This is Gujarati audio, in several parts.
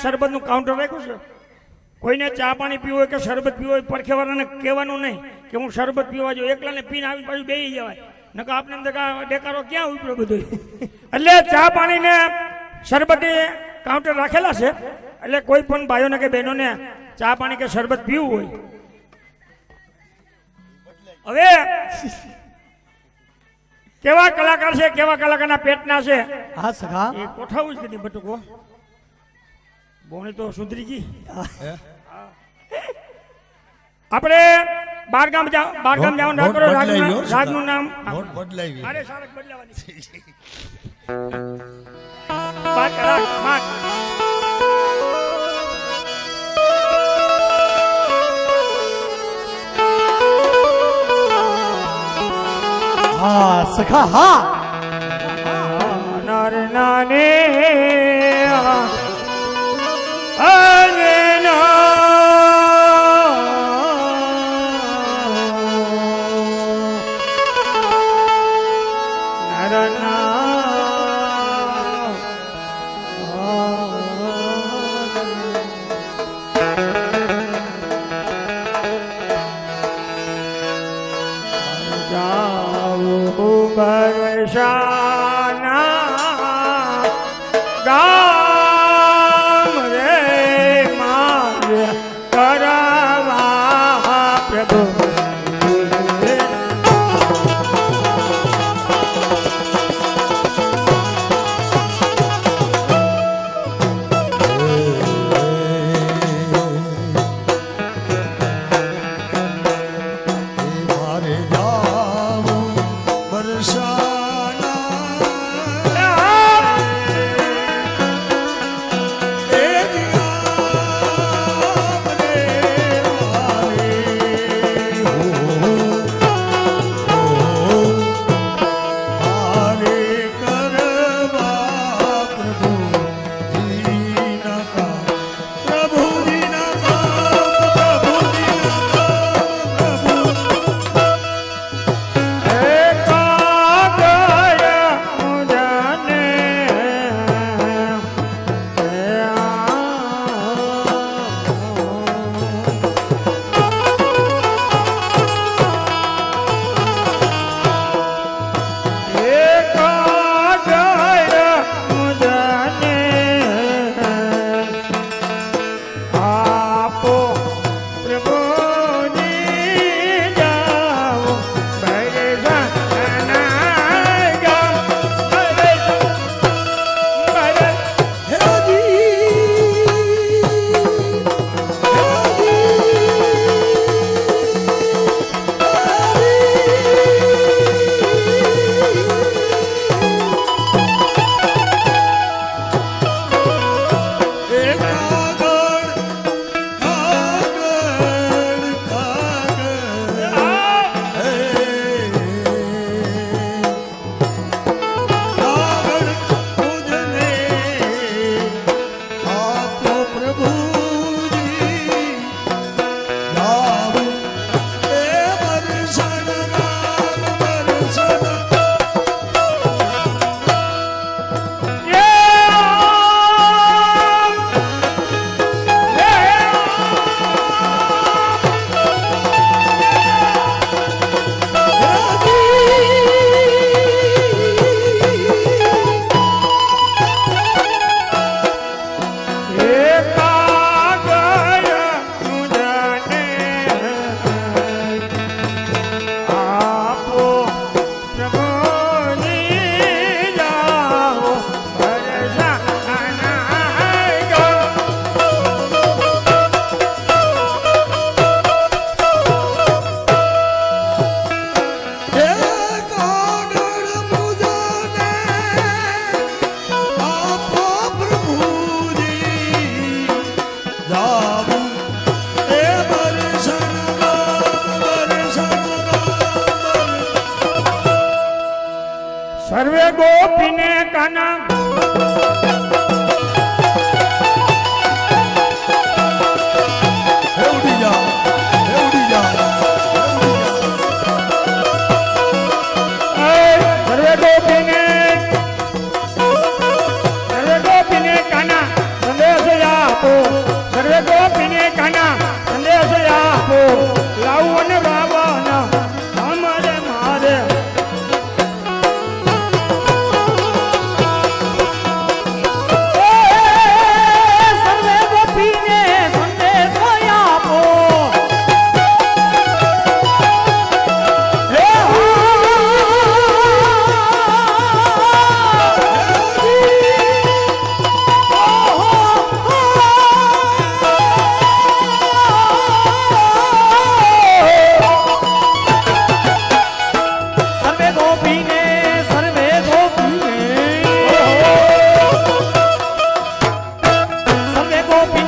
શરબતનું કાઉન્ટર રાખ્યું છે. કોઈને ચા પાણી પીવું હોય કે શરબત પીવું હોય પરખેવાળાને કહેવાનું નહીં કે હું શરબત પીવા જો, એકલાને પીને આવી પાછું બેસી જવાય. નકર આપણે એમ દેખાડો ક્યાં ઉપડ્યો બધું. એટલે ચા પાણી ને શરબતની કાઉન્ટર રાખેલા છે. એટલે કોઈ પણ ભાઈઓને કે બહેનોને ચા પાણી કે શરબત પીવું હોય. હવે કેવા કલાકાર છે, કેવા કલાકારના પેટના છે. હા સખા એ કોઠાવું જ કદી બટુકો બોણી તો સુધરી ગઈ. આપણે બારગામ જવાનું રાખો. રાજનું નામ અરે સારક બદલાવાની. હા સખા હા નારે નાને બરસાના ગામ રે માંગ કરવા પ્રભુ. બરસાના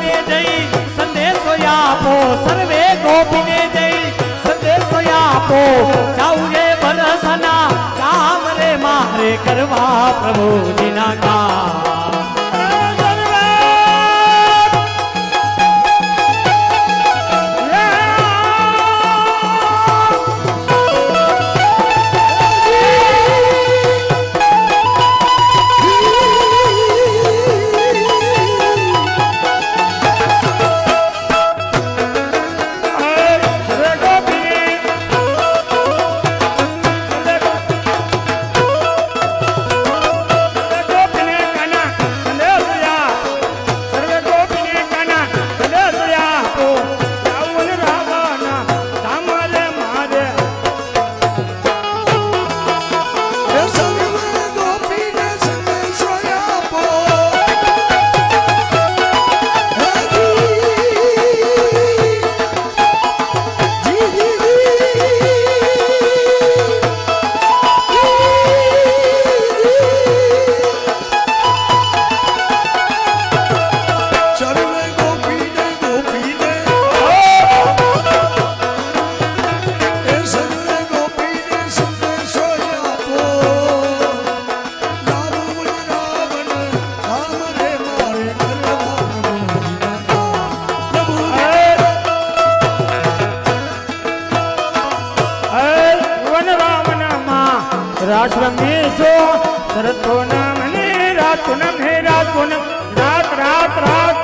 ગોપીને જઈ સંદેશો આપો સર્વે ગોપીને જઈ સંદેશો આપો જાઉં રે વરસના કામ રે મારે કરવા પ્રભુજીના કામ રાશ્રમીશો શરતો નામ ને રાતો નામ હે રાતો નામ રાત રાત રાત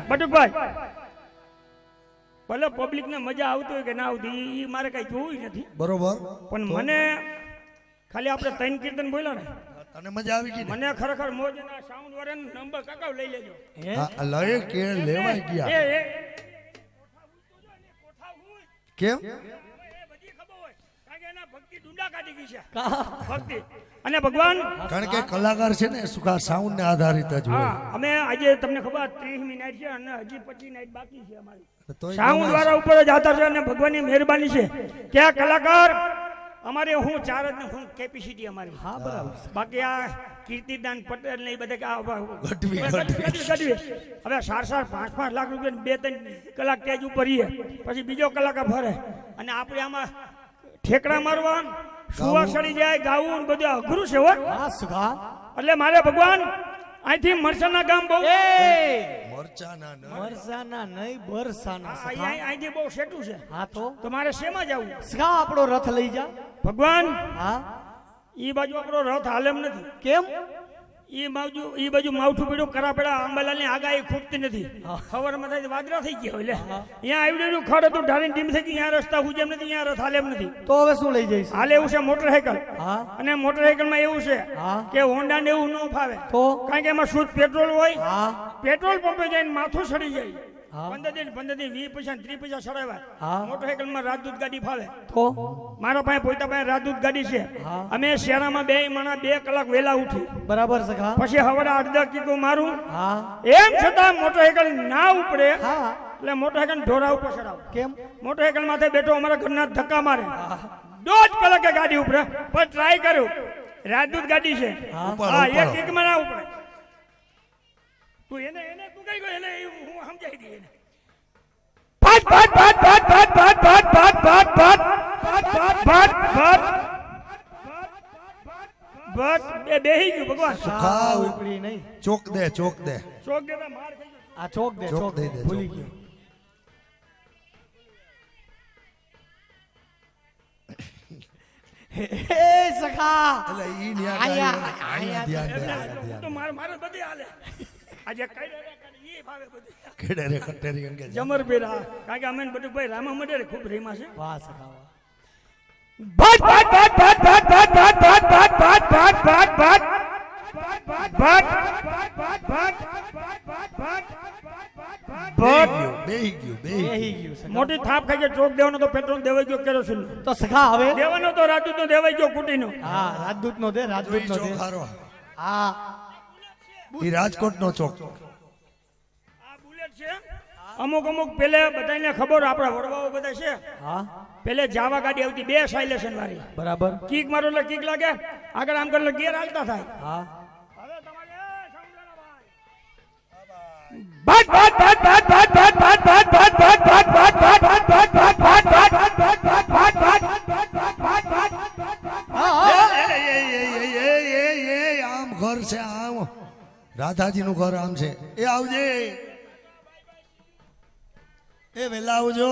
બટુકભાઈ ભલે પબ્લિક ને મજા આવતી હોય કે ના આવતી એ મારે કઈ જોવું નથી બરોબર પણ મને ખાલી આપણે ત્રણ કીર્તન બોલ્યા ને તને મજા આવી ગઈ મને ખરેખર મોજ ના સાઉન્ડ વાળા નંબર કાકાવ લઈ લેજો હા લઈ કે લેવાય ગયા કેમ બધી ખબર હોય કારણ કે એના ભક્તિ ડુંડા કાઢી ગઈ છે ભક્તિ અને ભગવાન કારણ કે કલાકાર છે ને સુખા સાઉન્ડ ને આધારિત જ હોય હા અમે આજે તમને ખબર 30મી નાઈટ છે અને હજી 25 નાઈટ બાકી છે અમારી સાઉન્ડ વાળા ઉપર જ આધાર છે અને ભગવાનની મહેરબાની છે કે આ કલાકાર અમારે હું ચાર જ હું કેપેસિટી અમારી હા બરાબર બાકી આ કીર્તિદાન પટેલ ને એ બધા ગઢવી. હવે 4-5 લાખ રૂપિયા 2-3 કલાક સ્ટેજ ઉપર રહીએ પછી બીજો કલાકાર ફરે અને આપણે આમાં ઠેકડા મારવા સુવા ચડી જાય ગાવું બધું અઘરું છે હો હા સુખા એટલે મારે ભગવાન અહીંથી મરસાના ગામ બહુ મરસાના નહીં બરસાના સખા અહીંથી બહુ સેટું છે હા તો મારે શેમાં જવું સખા આપણો રથ લઈ જા ભગવાન હા ઈ બાજુ આપણો રથ હાલ એમ નથી કેમ ઈ બાજુ માવઠું પીડ્યું કરા પેડા આંબાલાલની આગાહી ખૂટતી નથી ખબરમાં થાય વાદળા થઈ ગયા એટલે અહીંયા આવ્યું ખડ હતું ઢાળીને ટીમ થઈ ગઈ અહીંયા રસ્તા હુજેમ નથી અહીંયા રથ હાલે એમ નથી તો હવે શું લઈ જઈશ? હાલે એવું છે મોટરસાયકલ હા અને મોટરસાયકલમાં એવું છે હા કે હોન્ડા ને એવું ન ફાવે તો કારણ કે એમાં શુદ્ધ પેટ્રોલ હોય હા પેટ્રોલ પંપે જઈને માથું સડી જાય હા 15 દિન 20 પૈસા 30 પૈસા સડાવ્યા હા મોટરસાયકલમાં રાજદૂત ગાડી ફાવે તો મારા પાસે પોતા પાસે રાજદૂત ગાડી છે હા અમે શેરામાં 2 માણા 2 કલાક વહેલા ઉઠી બરાબર સખા પછી હવારે 8-10 કિલો મારું હા એમ છતાં મોટરસાયકલ ના ઉપડે હા એટલે મોટરસાયકલ ઢોરા ઉપર ચડાવ કેમ? મોટરસાયકલ માથે બેઠો અમારા ઘરના ધક્કા મારે 1.5 કલાકે ગાડી ઉપડે પણ ટ્રાય કર્યું રાજદૂત ગાડી છે હા હા એક કિકમાં ના ઉપડે તું એને તું કઈ ગયો એને હું સમજાઈ દઈ એને ભાટ ભાટ ભાટ ભાટ ભાટ ભાટ ભાટ ભાટ ભાટ ભાટ ભાટ ભાટ બેહી ગયું ભગવાન સખા ઉપડી નહીં ચોક દે ચોક દેતા માર થઈ ગયો આ ચોક દે ચોક ચોક દઈ દે દે, ભૂલી ચોક. ગયો હે સખા એટલે ઈ ન્યા આયા, ગાડી- આયા. ધ્યાન દે, એટલે આયા ધ્યાન તો દે. મારે બધી હાલે આજે કઈ એ ભાવે બધી કેડે રે કટેરી અંગે જા. જમર બેરા કારણ કે અમે બધું ભાઈ રામા મંડળ ખૂબ રેમાં છે વાહ સખા વાહ ભાટ ભાટ ભાટ ભાટ ભાટ ભાટ ભાટ ભાટ ભાટ ભાટ ભાટ ભાટ ભાટ બેહી ગયું બેહી ગયું સખા મોટી થાપ ખાઈ ચોક દેવાનો તો પેટ્રોલ દેવાઈ ગયો કેરોસીન તો સખા હવે દેવાનો તો રાજદૂત નો દેવાઈ ગયો કુટીનો હા રાજદૂત નો દે રાજદૂત નો દે ચોક હારો હા ઈ રાજકોટ નો ચોક આ બુલેટ છે અમુક પેલે બધાને ખબર આપણા વડવાઓ બધા છે હા પેલે જાવા ગાડી આવતી 2 સાયલેશન વાળી બરાબર કિક મારો એટલે કિક લાગે આગળ આમ કરે ગેર હાલતા થાય હા હવે તમારે ભાટ ભાટ ભાટ ભાટ ભાટ ભાટ ભાટ ભાટ ભાટ ભાટ ભાટ ભાટ ભાટ ભાટ ભાટ ભાટ ભાટ ભાટ આમ ઘર છે આમ રાધાજી નું ઘર આમ છે એ આવજે એ વેલા આવજો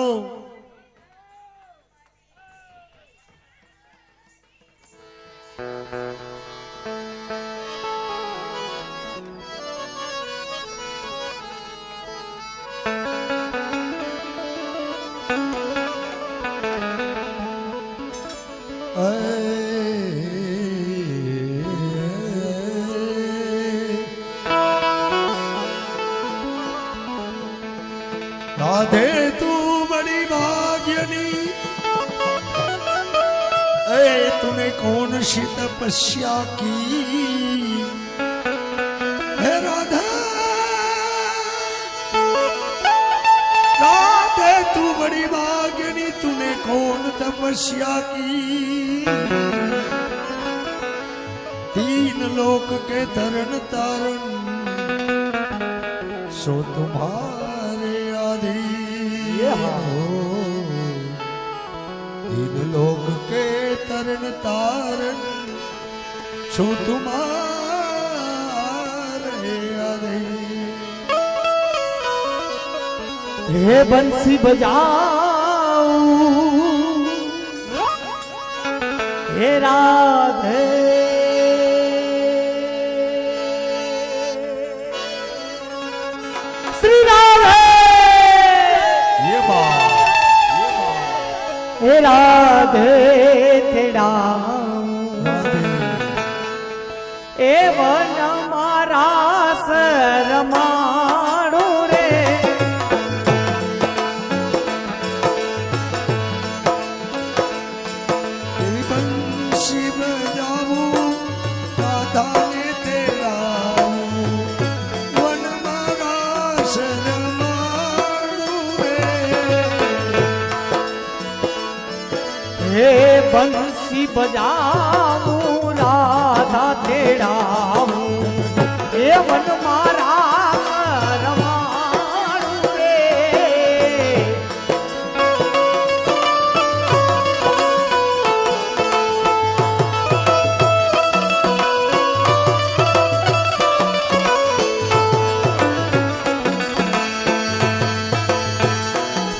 राधे तू बड़ी भाग्यनी ए तूने कौन सी तपस्या की है राधा राधे तू बड़ी भाग्यनी तूने कौन तपस्या की तीन लोक के तरण तारण सो तुम्हारे आधीन हो तीन लोक के तरण तारण सो तुम्हारे आधीन हे बंसी बजाओ हे राधे श्री राधे हे राधे तेरा ए वन मारा सरमाणु रे तेरी बंसी बजाऊं राधा ने तेरा वन मारा शरमाणु रे हे बंसी बजाऊं राधा तेड़ाऊं हे मन मारा रमाणु रे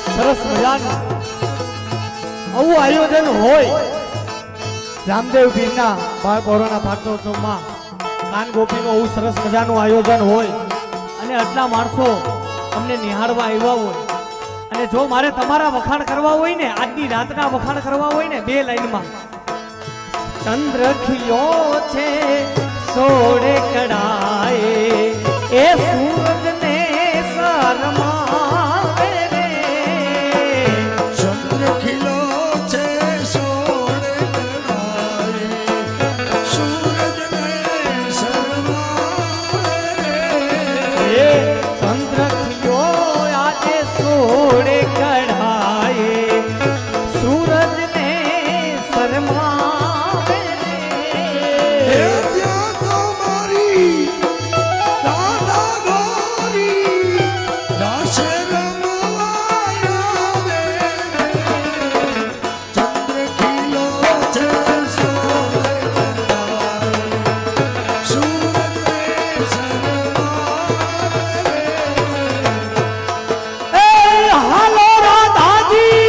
સરસ મજાનું આવું આયોજન હોય રામદેવ પીરના બાળ પૌરોના પાટોત્સવમાં કાન ગોપીનું આવું સરસ મજાનું આયોજન હોય અને આટલા માણસો અમને નિહાળવા આવ્યા હોય અને જો મારે તમારા વખાણ કરવા હોય ને આજની રાતના વખાણ કરવા હોય ને 2 લાઈનમાં ચંદ્ર ખીલ્યો છે સોળે કડાએ એ સૂરજને શરમાવે રે ચંદ્ર ખીલો છે સોળે કળાએ, સૂરજને શરમાવે રે. એ ચંદ્ર ખીલ્યો આજે સોળે કડાએ સૂરજને શરમાવે હે રે ત્યાં તો મારી રાધા ગોરી રાસે રમવા આવે રે. ચંદ્ર ખીલો છે સોળે કળાએ, સૂરજને શરમાવે રે. એ હાલો રાધાજી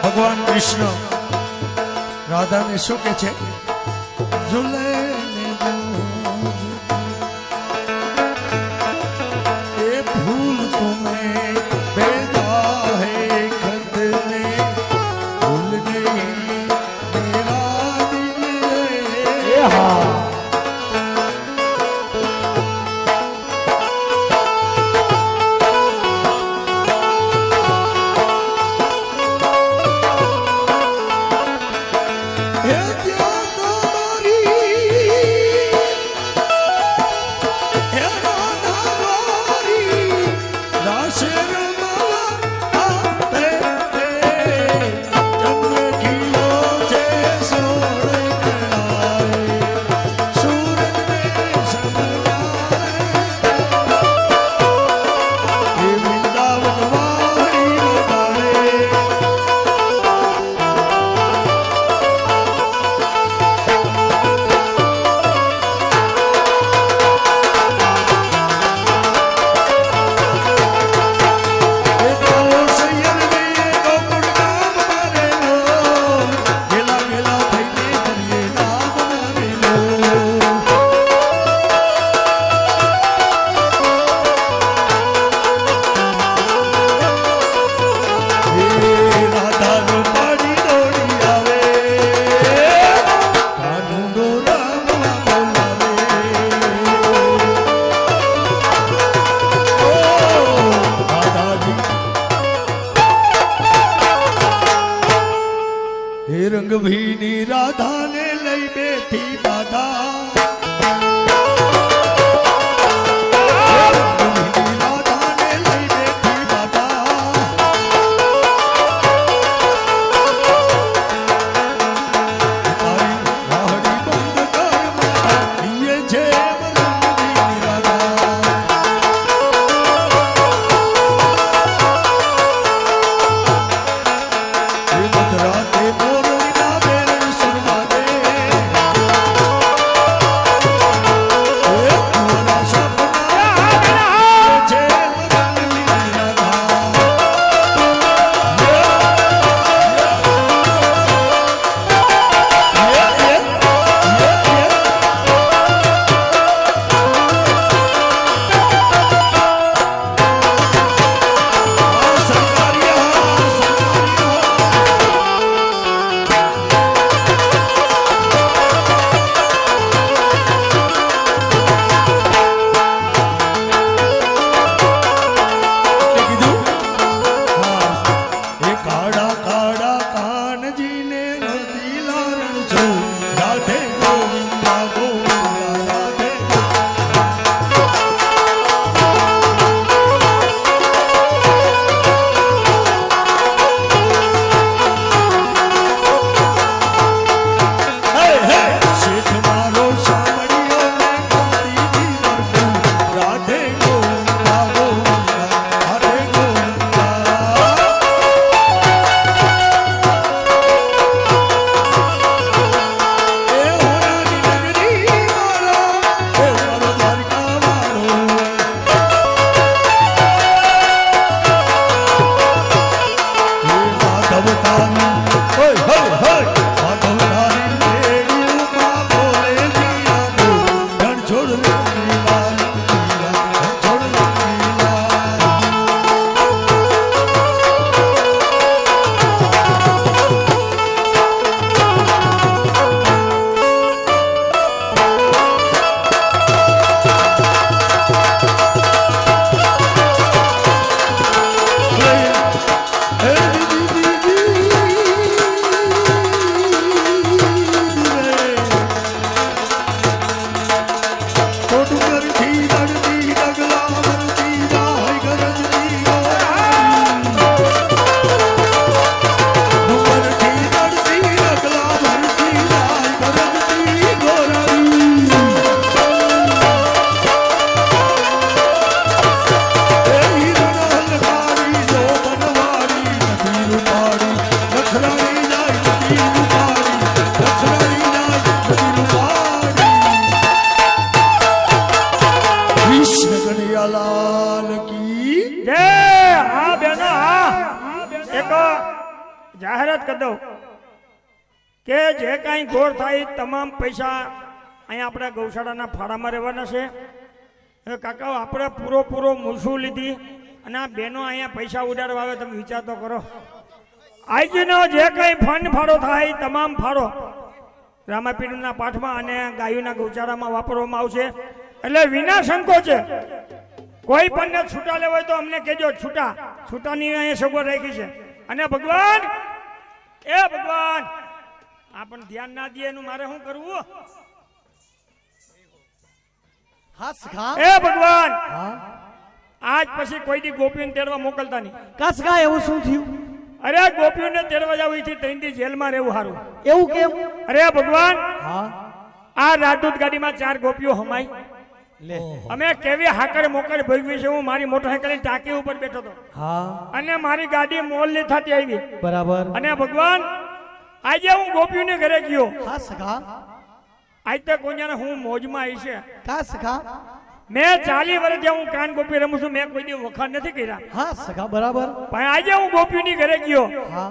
ભગવાન કૃષ્ણ રાધાને શું કે છે? ઝૂલે ને દૂધ એ ફૂલ તુમે ભેજા હે ખત ને ભૂલ ગઈ મેરા દિલ રે. હે ત્યાં તો મારી હે રાધા ગોરી રાસે રમવા આવે રે. ચંદ્ર ખીલો છે સોળે કળાએ, સૂરજને શરમાવે રે. એ વૃંદાવન વાળી વધારે રંગ ભીની રાધાને લઈ બેઠી દાદા. રંગભીની રાધાને લઈ બેઠી દાદા. તારી વાહડી બંધ કર મારા દિયે છે રંગભીની રાધા. એ મધરાતે મોરણીના બેરણ સુરમા દે જય હા બેનો હા એક જાહેરાત કરી દઉં કે જે કાંઈ ઘોર થાય તમામ પૈસા અહીંયા આપણે ગૌશાળાના ફાળામાં રહેવાના છે હવે કાકા આપણે પૂરો મૂસું લીધી અને આ બેનો અહીંયા પૈસા ઉડાડવા આવે તમે વિચાર તો કરો આજનો જે કંઈ ફંડ ફાળો થાય તમામ ફાળો રામાપીરના પાઠમાં અને ગાયોના ગૌચારામાં વાપરવામાં આવશે એટલે વિના સંકોચે કોઈ પણ છૂટા લેવા હોય તો અમને કહેજો છૂટાની અહીંયા સગવડ રાખી છે અને ભગવાન આ પણ ધ્યાન ના દે એનું મારે શું કરવું હા સખા એ ભગવાન હા આજ પછી કોઈ દી ગોપીઓને તેડવા મોકલતા નહીં કા સખા એવું શું થયું અરે ગોપીઓને તેડવા જાવ એથી ત્રણથી જેલમાં રહેવું સારું એવું કેમ અરે ભગવાન હા આ રાજદૂત ગાડીમાં 4 ગોપીઓ હમાઈ લે અમે કેવી હાકર મોકર ભોગવી છે હું મારી મોટરસાયકલની ટાંકી ઉપર બેઠો હતો હા અને મારી ગાડી મોલની થતી આવી બરાબર અને ભગવાન આજે હું ગોપીઓને ઘરે ગયો હા સખા આજ તક કોઈને હું મોજમાં આવી છે કા સખા મેં 40 વર્ષથી હું કાન ગોપી રમું છું મેં કોઈ દી વખાણ નથી કર્યા હા સખા બરાબર પણ આજે હું ગોપીની ઘરે ગયો હા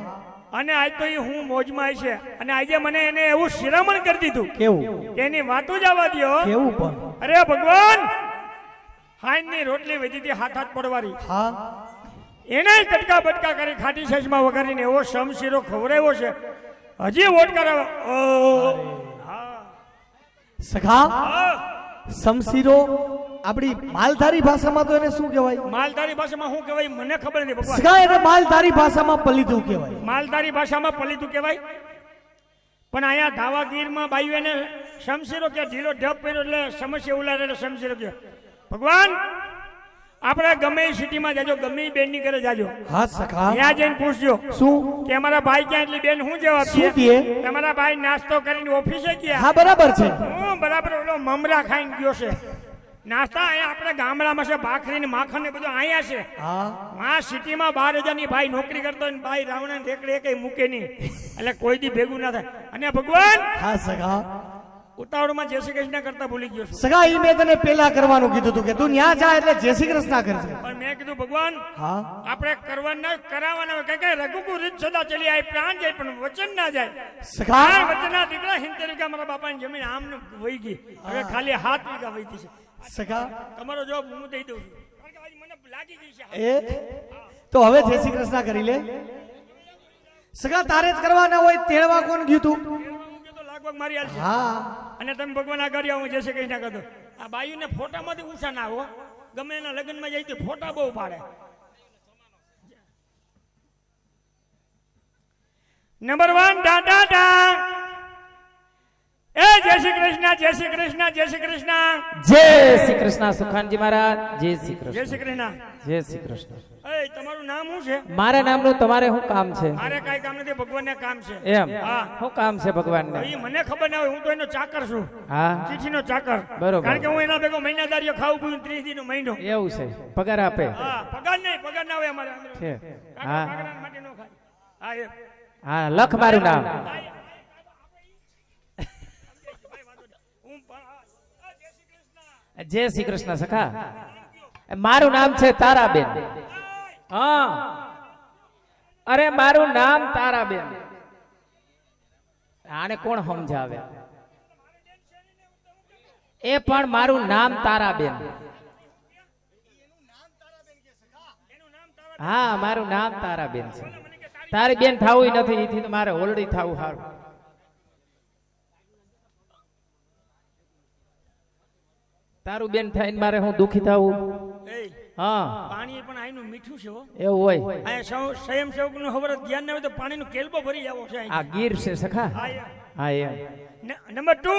અને આજ તો હું મોજમાં આવી છે અને આજે મને એને એવું શિરામણ કરી દીધું કેવું કે એની વાતો જ આવવા દ્યો કેવું પણ અરે ભગવાન હાઈની રોટલી વધી હતી હાથ પડવારી હા એને કટકા બટકા કરી ખાટી છાશમાં વગાડીને એવો સમશીરો ખવડાવ્યો છે હજી વોટ કરાવો સખા સમસીરો આપણી માલધારી ભાષામાં તો એને શું કહેવાય માલધારી ભાષામાં શું કહેવાય મને ખબર નથી ભગવાન સખા એને માલધારી ભાષામાં પલીતું કહેવાય માલધારી ભાષામાં પલીતું કહેવાય પણ અહીંયા ધાવાગીરમાં બાયું એને શમશીરો કે ઢીલો ઢબ પહેર્યો એટલે સમસ્યા ઉલારે એટલે શમશીરો કે ભગવાન આપણે ગમે એ સિટીમાં જાજો ગમે એ બેનની ઘરે જાજો હા સખા ત્યાં જઈને પૂછજો શું કે અમારા ભાઈ ક્યાં એટલી બેન શું જવાબ શું દે કહે? તમારા ભાઈ નાસ્તો કરીને ઓફિસે ગયા હા બરાબર છે હું બરાબર ઓલો મમરા ખાઈને ગયો છે નાસ્તા અહીંયા આપણે ગામડામાં છે ભાખરી ને માખણ ને બધું અહીંયા છે હા આ સિટીમાં 12,000 ની ભાઈ નોકરી કરતો હોય ને ભાઈ રાવણ ઢેકડે કઈ મૂકે નહીં એટલે કોઈ દી ભેગું ના થાય અને ભગવાન હા સખા ઉતાવળમાં જય શ્રી કૃષ્ણ કરતા ભૂલી ગયો છું સગા ઈ મેં તને પેલા કરવાનું કીધું હતું કે તું ન્યા જા એટલે જય શ્રી કૃષ્ણ કરજે પણ મેં કીધું ભગવાન હા આપણે કરવાના કરાવવાના હોય કઈ રઘુકુ રીત સદા ચલી આય પ્રાણ જાય પણ વચન ના જાય સખા વચનના દીકરા 70 વીઘા મારા બાપાની જમીન આમ વહી ગઈ હવે ખાલી 7 વીઘા વહીતી છે સખા તમારો જવાબ હું દઈ દઉં છું કારણ કે આજે મને લાગી ગઈ છે એ તો હવે જય શ્રી કૃષ્ણ કરી લે સગા તારે જ કરવાના હોય તેડવા કોણ ગયું તું હું કીધું લાગવગ મારી હાલ છે હા અને તમે ભગવાન આગળ આવો જય શ્રી કૃષ્ણ કરતો આ બાયુને ફોટામાંથી ઊંચા ના આવો ગમે એના લગ્નમાં જાય તો ફોટા બહુ પાડે નંબર 1 ડા ડા એ જય શ્રી કૃષ્ણ જય શ્રી કૃષ્ણ જય શ્રી કૃષ્ણ જય શ્રી કૃષ્ણ સુખાનજી મહારાજ જય શ્રી જય કૃષ્ણ શ્રી કૃષ્ણ જય શ્રી કૃષ્ણ એ તમારું નામ શું છે મારા નામનું તમારે શું કામ છે મારે કાંઈ કામ નથી ભગવાનને કામ છે એમ હા શું કામ છે ભગવાનને એ મને ખબર ના હોય હું તો એનો ચાકર છું હા ચીઠીનો ચાકર બરોબર. કારણ કે હું એના ભેગો મહિનાદારીઓ ખાવું પીવું 30 દીનો મહિનો એવું છે પગાર આપે હા પગાર નહીં પગાર ના હોય અમારે છે કાકા હા કાકડા માટે નો ખાય હા એ હા લખ મારું નામ હું જય શ્રી કૃષ્ણ જય શ્રી કૃષ્ણ સખા મારું નામ છે તારાબેન હા અરે મારું નામ તારાબેન આને કોણ સમજાવે એ પણ મારું નામ તારાબેન હા મારું નામ તારાબેન છે તારી બેન થાવું નથી એથી તો મારે ઓલડી થાવું સારું તારું બેન થઈને મારે હું દુખી થવું એ હા પાણી પણ આનું મીઠું છે હો એવું હોય અહીંયા સ્વયંસેવક નું ખબર ધ્યાન ના હોય તો પાણીનો કેલબો ભરી જાવો છે અહીં. આ ગીર છે સખા હા, એ. હા એમ નંબર 2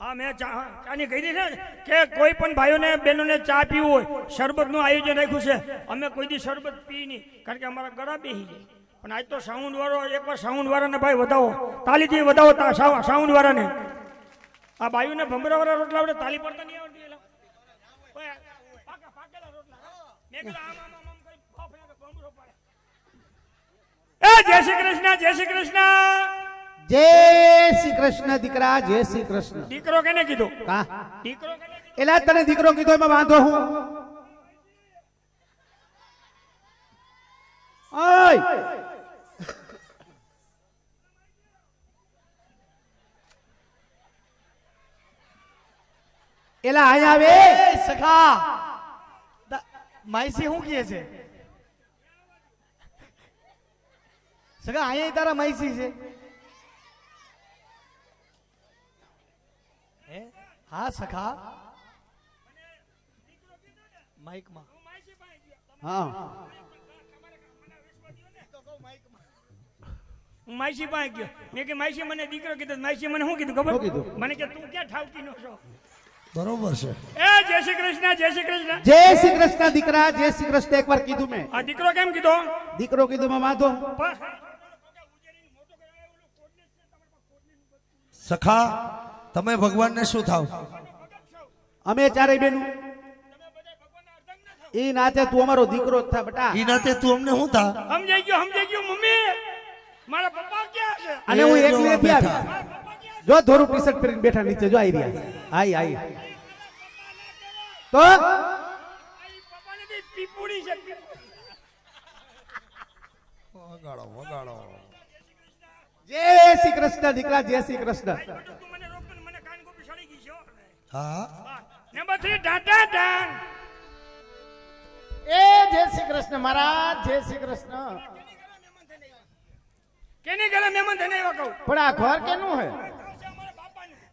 હા મેં ચાની કહી દીધી ને કે કોઈ પણ ભાઈઓને બહેનોને ચા પીવું હોય શરબતનું આયોજન રાખ્યું છે અમે કોઈ દી શરબત પી નહીં કારણ કે અમારા ગળા બેસી જાય પણ આજ તો સાઉન્ડ વાળો એકવાર સાઉન્ડ વાળાને ભાઈ વધાવો તાલીથી વધાવો સાઉન્ડ વાળાને આ ભાઈઓને ભમરાવાળા રોટલા આવડે તાલી પડતા નહીં આવડતી એલા. ઓય, પાકેલા રોટલા. મેં કીધું આમ કરી ફાફડા કે ભમરો પાડે. એ જય શ્રી કૃષ્ણ જય શ્રી કૃષ્ણ જય શ્રી કૃષ્ણ દીકરા જય શ્રી કૃષ્ણ દીકરો કેને કીધું કા દીકરો કેને કીધું એલા તને દીકરો કીધો એમાં વાંધો હું ઓય એલા અહીંયા આવે સખા માઈસી શું કહે છે સગા અહીંયા તારા માઈસી છે હે હા સખા માઈકમાં હા હું માઈસી પાસે ગયો મેં કે માઈસી મને દીકરો કીધો માઈસી મને શું કીધું ખબર શું કીધું? મને કે તું ક્યાં ઠાવકી નો છો બરોબર છે એ જય શ્રી કૃષ્ણ જય શ્રી કૃષ્ણ જય શ્રી કૃષ્ણ દીકરા જય શ્રી કૃષ્ણ એકવાર કીધું મેં આ દીકરો કેમ કીધો દીકરો કીધું એમાં વાંધો સખા તમે ભગવાનને શું થાવ અમે ચારેય બેનું ઈ નાતે તું અમારો દીકરો જ થા બેટા ઈ નાતે તું અમને શું થા સમજાઈ ગયો મમ્મી મારા પપ્પા ક્યાં છે અને હું એ એકલી જોવા નથી બેઠા. આવી જો ધોરું ટી શર્ટ પહેરીને બેઠા નીચે જો આવી રહ્યા આઈ તો પપ્પા નથી પીપુડી છે પીપુડી. વગાડો વગાડો જય શ્રી કૃષ્ણ દીકરા જય શ્રી કૃષ્ણ તું મને રોકતો ને મને કાન ગોપી સડી ગઈ છે હો. હા નંબર 3 ટાટા ટાન એ જય શ્રી કૃષ્ણ મહારાજ જય શ્રી કૃષ્ણ કેની ઘરે મહેમાન થઈને આવ્યા કહું પણ આ ઘર કેનું હે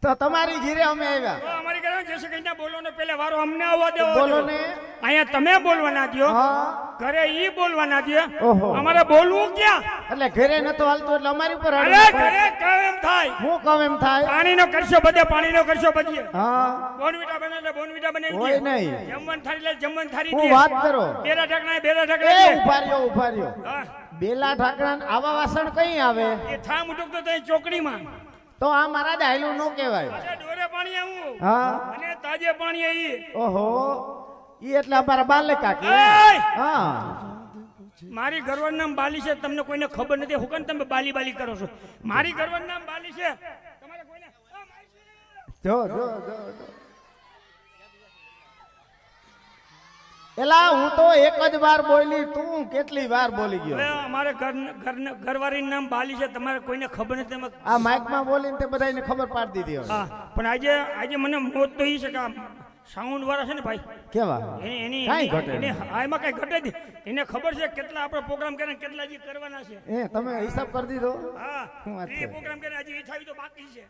તો તમારી ઘીરે અમે આવ્યા તો અમારી ઘરે જય શ્રી કૃષ્ણ બોલો ને પેલા વારો અમને આવવા દેવો બોલો દો. ને અહીંયા તમે બોલવાના દ્યો હા ઘરે ઈ બોલવાના દ્યો ઓહો. અમારે બોલવું ક્યાં એટલે ઘરે નતો હાલતું એટલે અમારી ઉપર અરે હાલવું પડે. ઘરે કહે એમ થાય હું કહું એમ થાય પાણીનો કરશો બધે પાણીનો કરશો બધે હા બોનવીટા બને એટલે બોનવીટા બનાવી હોય દે નહીં જમવાનું થાળી એટલે જમવાનું થાળી હું દે વાત કરો બેરા ઢાકણા બેરા એ ઢાકણા દે. ઉભા રહ્યો હા, બેલા ઢાકણા આવા વાસણ કઈ આવે એ થામ ઉટકતો તો એ ચોકડીમાં તો આ મારા દાયલું નો કહેવાય પાછા ડોરે પાણી આવું હા અને તાજે પાણી આવી ઓહો ઈ એટલે અમારા બાલે કાકી એય! હા મારી ઘરવાળનું નામ બાલી છે તમને કોઈને ખબર નથી હું કેમ તમે બાલી બાલી કરો છો મારી ઘરવાળનું નામ બાલી છે તમારે કોઈને જો એલા હું તો એક જ વાર બોલી તું કેટલી વાર બોલી હવે ગયો અમારે ઘરવાળીનું નામ બાલી છે તમારે કોઈને ખબર નથી તમે આ માઇકમાં બોલીને તે બધાને ખબર પાડી દીધી હવે. હા પણ આજે મને મોત તો ઈ છે કે સાઉન્ડ વાળા છે ને ભાઈ કેવા એની કાંઈ ઘટે એની એમાં કઈ ઘટે જ નહીં. એને ખબર છે કેટલા આપણે પ્રોગ્રામ કરે ને કેટલા હજી કરવાના છે એ તમે હિસાબ કરી દીધો હા શું વાત છે? એ પ્રોગ્રામ કરે હજી ઈ થાવી તો બાકી છે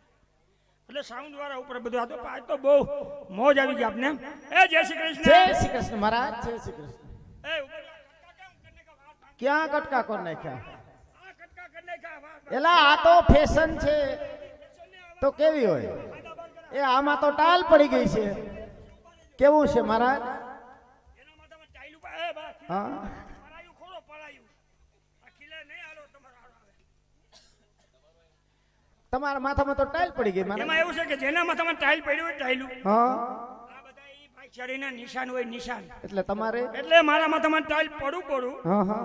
એટલે સાઉન્ડ વાળા ઉપર બધું આજ તો બહુ મોજ આવી ગઈ આપને એ જય શ્રી કૃષ્ણ જય શ્રી કૃષ્ણ મહારાજ જય શ્રી કૃષ્ણ એ ઉપર ક્યાં કટકા કર નાખ્યા આ કટકા કરી નાખ્યા. એલા આ તો ફેશન છે તો કેવી હોય એ આમાં તો ટાલ પડી ગઈ છે કેવું છે મહારાજ એના માથામાં ટાઈલ ઉપર એ બા હા પરાયું ખોરો પરાયું આ ખીલે નહીં હાલો તમારો હારો આવે તમારા માથામાં તો ટાઈલ પડી ગઈ એમાં મહારાજ એવું છે કે જેના માથામાં ટાઈલ પડ્યું હોય ટાઈલું હા આ બધા ઈ ભાઈચારીના નિશાન હોય નિશાન એટલે તમારે એટલે મારા માથામાં ટાઈલ પડું હા હા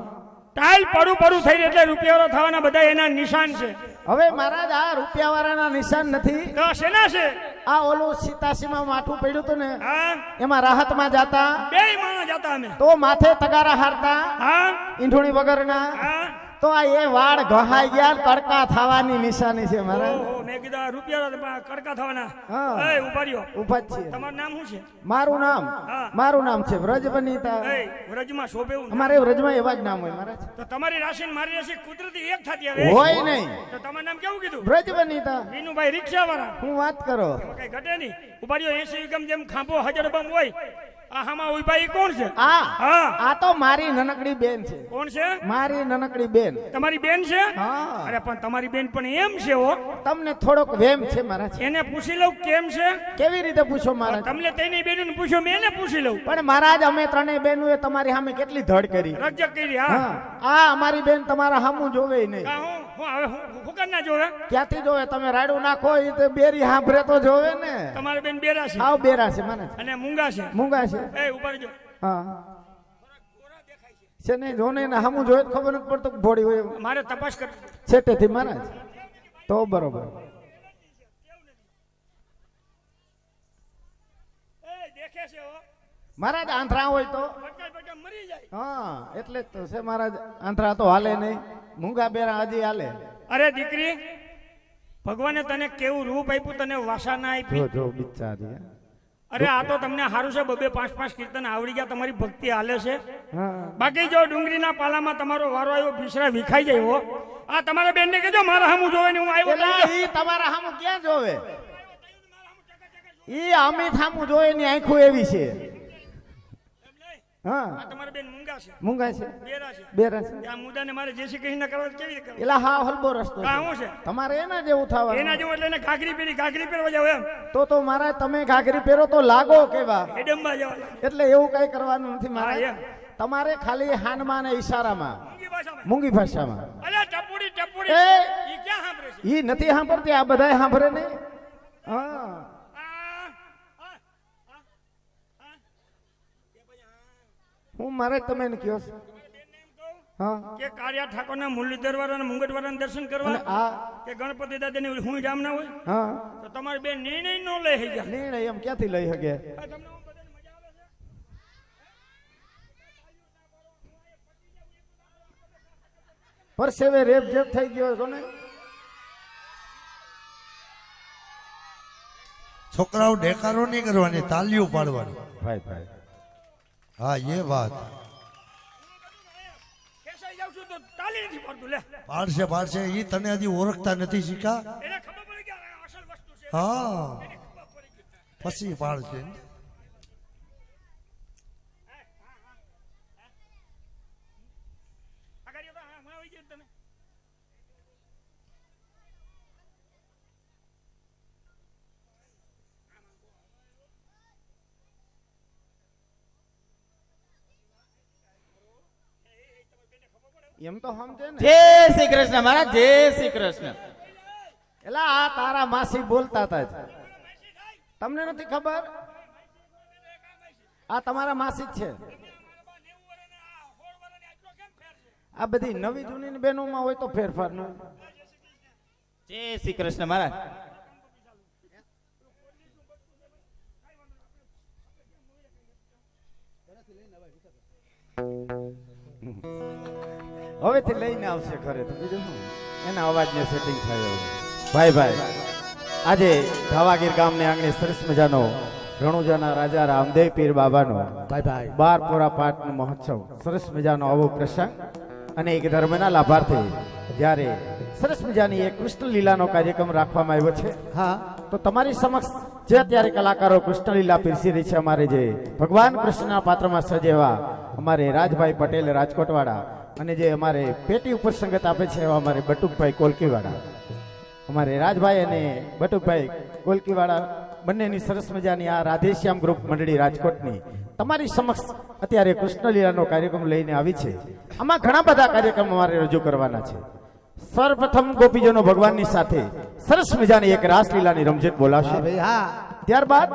ટાઈલ પડું થઈ એટલે રૂપિયાવાળા થવાના બધા એના નિશાન છે હવે મહારાજ આ રૂપિયા વાળાના નિશાન નથી તો શેના છે આ ઓલું સીતાસીમાં માથું પડ્યું હતું ને હા એમાં રાહતમાં જાતા બે માણસ જતા અમે તો માથે તગારા હારતા હા ઈંઢુણી વગરના હા તો આ એ વાળ ઘહાઈ ગયા કડકા થવાની નિશાની છે મહારાજ ઓહો મેં કીધું આ રૂપિયાવાળા કડકા થવાના હા. એ ઉભા રહ્યો ઉભા જ છે તમારું નામ શું છે મારું નામ હા. મારું નામ છે વ્રજવનિતા એ વ્રજમાં શોભે એવું અમારે વ્રજમાં એવા જ નામ હોય મહારાજ તો તમારી રાશિ ને મારી રાશિ કુદરતી એક થતી હવે હોય નહીં તો તમારું નામ કેવું કીધું વ્રજવનિતા વિનુભાઈ રિક્ષાવાળા હું વાત કરો કઈ ઘટે નહીં ઉભા રહ્યો 80 વીઘમ જેમ ખાંભો હજાર બમ હોય આ હામાં ઉભા ઈ કોણ છે આ હા આ તો મારી નનકડી બેન છે કોણ છે મારી નનકડી બેન તમારી બેન છે હા અરે પણ તમારી બેન પણ એમ છે હો તમને થોડોક વેમ છે મહારાજ એને પૂછી લઉં કેમ છે કેવી રીતે પૂછો મહારાજ તમને તેની બેન પૂછ્યો મેં એને પૂછી લઉં પણ મહારાજ અમે ત્રણેય બેનું એ તમારી સામે કેટલી ધડ કરી રજક કરી હા હા આ અમારી બેન તમારા સામું જોવે નહીં કા હું હવે હું કર ના જોવે ક્યાંથી જોવે તમે રાડું નાખો એ તો બેરી સાંભળે તો જોવે ને તમારી બેન બેરા છે આવ બેરા છે મહારાજ અને મૂંગા છે મૂંગા છે એ ઉપર જો હા છે ને જોને ને સામું જોયે તો ખબર નથી પડતો કે ભોળી હોય એવું. મારે તપાસ કર છેટેથી મહારાજ તો બરોબર એ મહારાજ આંધળા હોય તો ભટકાઈ ભટકાઈ મરી જાય. હા એટલે જ તો છે મહારાજ, આંધળા તો હાલે નહીં, મૂંગા બેરા હજી હાલે. અરે દીકરી, ભગવાને તને કેવું રૂપ આપ્યું, તને વાસા ના આપી. જો બિચારી હે. અરે આ તો તમને સારું છે, 2-5 કીર્તન આવડી ગયા, તમારી ભક્તિ હાલે છે. હા બાકી જો ડુંગળીના પાલામાં તમારો વારો આવ્યો, ભીસરા વિખાઈ જાય હો. આ તમારા બેન ને કહેજો મારા સામું જોવે ને હું આવ્યો. એલા ઈ તમારા હામું ક્યાં જોવે? ઈ આમી થામું જોવે ની આંખો એવી છે. હા આ તમારા બેન મૂંગા છે, મૂંગા છે, બેરા છે. બેરા છે. આ મુદ્દાને મારે જે શી કહીને કરવા કેવી રીતે કરવા? એલા હા હલબો રસ્તો આ છે. શું છે? તમારે એના જેવું થવાનું. એના જેવું એટલે એને ઘાઘરી પહેરવા જાવ એમ, તો મહારાજ તમે ઘાઘરી પહેરો તો લાગો કેવા, એડમ્બા જવા લાગે. એટલે એવું કઈ કરવાનું નથી હા, મહારાજ. એમ. તમારે ખાલી હાનમાં ને ઈશારામાં, મૂંગી ભાષામાં. મૂંગી ભાષામાં. અરે ટપુડી ટપુડી, એ! ઈ ક્યાં સાંભળે છે? ઈ નથી સાંભળતી, આ બધાય સાંભળે ને. હા આ, આ, હું મહારાજ તમે એને કહો છો. હા કે કાળિયા ઠાકોરના મુરલીધર વાળા અને મુંગટવાળાના દર્શન અને કરવા, આ કે ગણપતિ દાદાની હું જામ ના હોય, હા તો તમારે બેન નિર્ણય ન લઈ હઈ જાય. નિર્ણય એમ ક્યાંથી લઈ શકે? આ તમને હું બધાને મજા આવે છે? પરસેવે રેપ જેપ થઈ ગયો છો ને. છોકરાઓ ડેકારો નહીં કરવાની, તાલીઓ પાડવાની. ભાઈ ભાઈ હા એ વાત. ખેંચાઈ જાઉં છું તો તાલી નથી પડતું. લે, પાડશે ઈ તને હજી ઓળખતા નથી શીખા. એને ખબર પડી કે આ અસલ વસ્તુ છે. હા પછી પાડશે. આગળ આવ્યો તો, હા, હમણાં આવી ગયા તમે. એમ તો સમજે ને. જય શ્રી કૃષ્ણ મહારાજ, જય શ્રી કૃષ્ણ. એલા આ તારા માસી બોલતા હતા જ. તમને નથી ખબર? આ તમારા માસી જ છે. આ બધી નવી જૂની બહેનોમાં હોય તો ફેરફાર ન. જય શ્રી કૃષ્ણ મહારાજ. હવેથી લઈને આવશે ઘરે તો બીજું શું, એના અવાજને સેટિંગ થાય હવે. ભાઈ ભાઈ આજે ધાવાગીર ગામને આંગણે સરસ મજાનો રણુજાના રાજા રામદેવ પીર બાબાનો ભાઈ ભાઈ 12 પોરા પાઠનો મહોત્સવ, સરસ મજાનો આવો પ્રસંગ અને એક ધર્મના લાભાર્થી જ્યારે સરસ મજાની એક કૃષ્ણ લીલાનો કાર્યક્રમ રાખવામાં આવ્યો છે. હા તો તમારી સમક્ષ જે અત્યારે કલાકારો કૃષ્ણ લીલા પીરસી રહી છે, અમારે જે ભગવાન કૃષ્ણના પાત્રમાં સજેવા અમારે રાજભાઈ પટેલ રાજકોટવાળા, અને જે અમારે પેટી ઉપર સંગત આપે છે એવા અમારે બટુકભાઈ કોલકીવાળા, અમારે રાજભાઈ અને બટુકભાઈ કોલકીવાળા બંનેની સરસ મજાની આ રાધેશ્યામ ગ્રુપ મંડળી રાજકોટની તમારી સમક્ષ અત્યારે કૃષ્ણ લીલાનો કાર્યક્રમ લઈને આવી છે. આમાં ઘણા બધા કાર્યક્રમ અમારે રજૂ કરવાના છે. સર્વપ્રથમ ગોપીજનો ભગવાનની સાથે સરસ મજાની એક રાસલીલાની રમઝટ બોલાવશે. હા ભાઈ હા ત્યારબાદ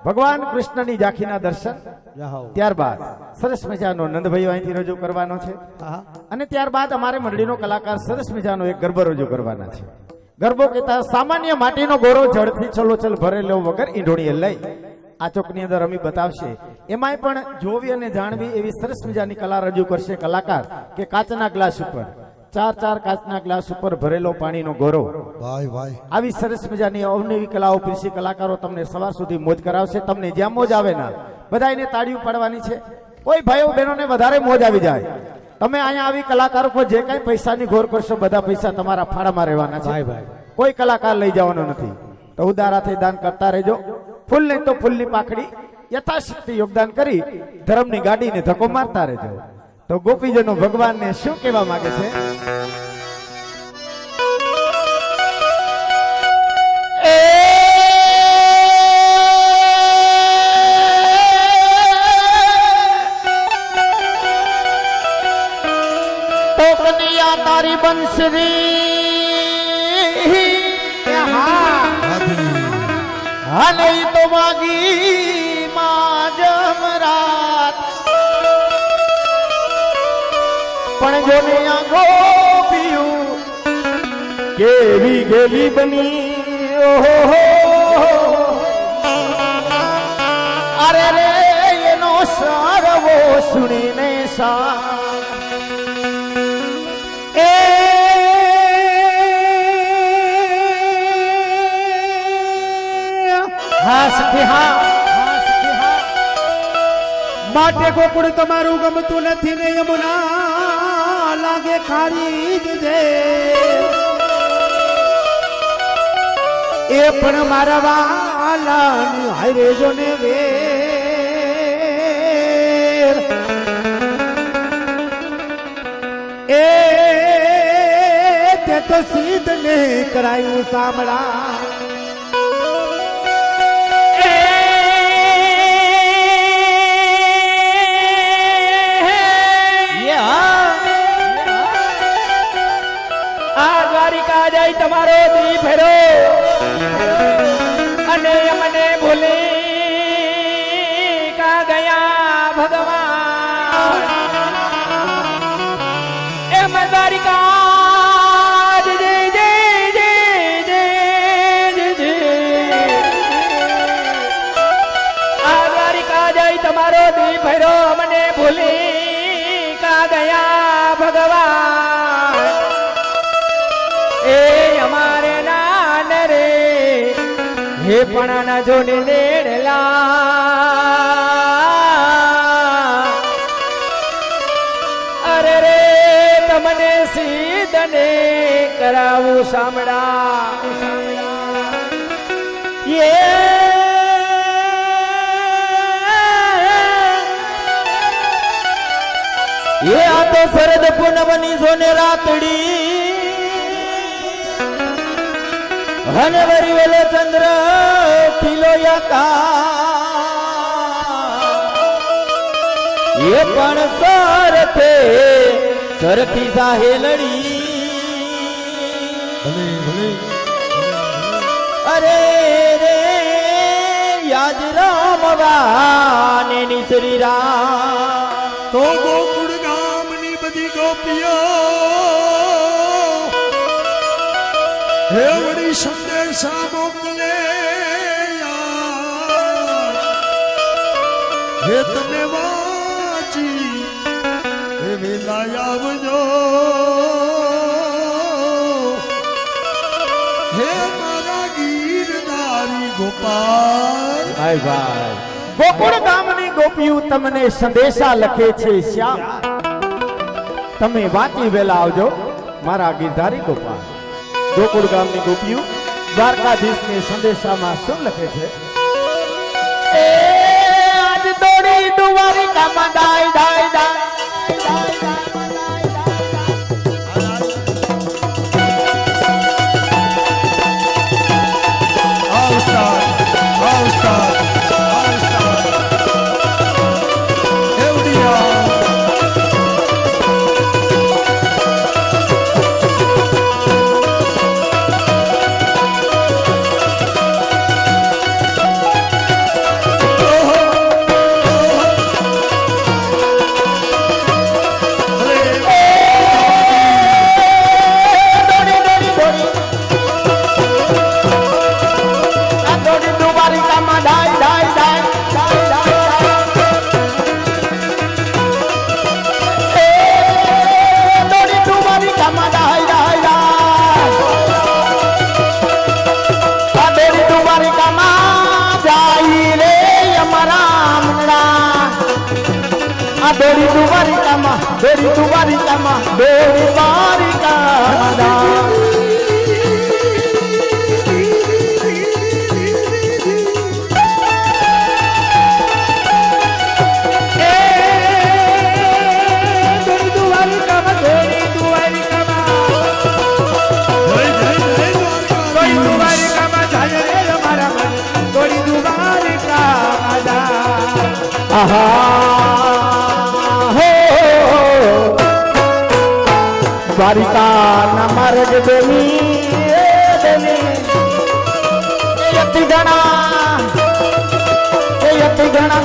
ભગવાન કૃષ્ણની ઝાંખીના દર્શન, જાઓ. ત્યારબાદ સરસ મજાનો નંદભાઈઓ અહીંથી રજૂ કરવાનો છે, હા અને ત્યારબાદ અમારે મંડળીનો કલાકાર સરસ મજાનો એક ગરબો રજૂ કરવાના છે. ગરબો કહેતા સામાન્ય માટીનો ગોરો જળથી છલોછલ ભરેલો વગર ઈંઢોણીએ લઈ આ ચોકની અંદર અમી બતાવશે. એમાંય પણ જોવી અને જાણવી એવી સરસ મજાની કલા રજૂ કરશે કલાકાર કે કાચના ગ્લાસ ઉપર, 4 કાચના ગ્લાસ ઉપર ભરેલો પાણીનો ગોરો. ભાઈ ભાઈ આવી સરસ મજાની અવનવી કલાઓ પીરસી કલાકારો તમને સવાર સુધી મોજ કરાવશે. તમને જ્યાં મોજ આવે ના બધાને તાળીઓ પાડવાની છે. કોઈ ભાઈઓ બહેનોને વધારે મોજ આવી જાય, તમે અહીંયા આવી કલાકારો પર જે કઈ પૈસાની ઘોર કરશો બધા પૈસા તમારા ફાળામાં રહેવાના છે. ભાઈ ભાઈ કોઈ કલાકાર લઈ જવાનો નથી. તો ઉદારાથી દાન કરતા રહેજો. ફૂલ નહીં તો ફૂલની પાખડી યથાશક્તિ યોગદાન કરી ધર્મની ગાડીને ધક્કો મારતા રહેજો. તો ગોપીજનો ભગવાનને શું કહેવા માંગે છે? ટોકનિયા તારી બંસરી હાલે તો માગી માં જમરાત, પણ જોને આ ગોપિયું કેવી ગેલી બની. ઓહો અરે રે એનો એ હા સખી હા માટે ગોકુળ તમારું ગમતું નથી ને યમુના લાગે ખારી જ છે એ પણ મારા વાલા હારે જો ને વેર એ તે તો સીધ ને કરાયું સાંભળા તમારો દી ફેરો અને મને ભૂલી કા ગયા ભગવાન એ દ્વારિકા જય જય જય જય જય આ દ્વારિકા જય તમારો દી ફેરો મને ભૂલી કા ગયા ભગવાન એ અમારે નાન રે હે પણ ના જોને નેડલા અરે રે તમને સીધને કરાવું સાંભળા એ આ તો શરદ પૂનમની જોને રાતડી હનવરી વેલો ચંદ્ર ખીલો એ પણ સરખે સરખી સાહેલડી અરે રે યાદ રામવાને ની શ્રી રામ તો ગોકુળ ગામની બધી ગોપીઓ હે વળી સંદેશા મોકલે હે તમે વાંચી હે વેલા આવજો હે મારા ગીરધારી ગોપાલ ભાઈ ભાઈ ગોકુળ ગામની ગોપીઓ તમને સંદેશા લખે છે શ્યામ તમે વાંચી વેલા આવજો મારા ગીરધારી ગોપાલ ગોકુળ ગામની ગોપીઓ દ્વારકાધીશને સંદેશામાં શું લખે છે એ આજ દોડી દ્વારિકામાં ડાય ડાય ડાય દોડી દ્વારિકામાં દોડી દ્વારિકામાં દોડી દ્વારિકામાં દ્વારિકા ના માર્ગ દેવી યતિ ઘણા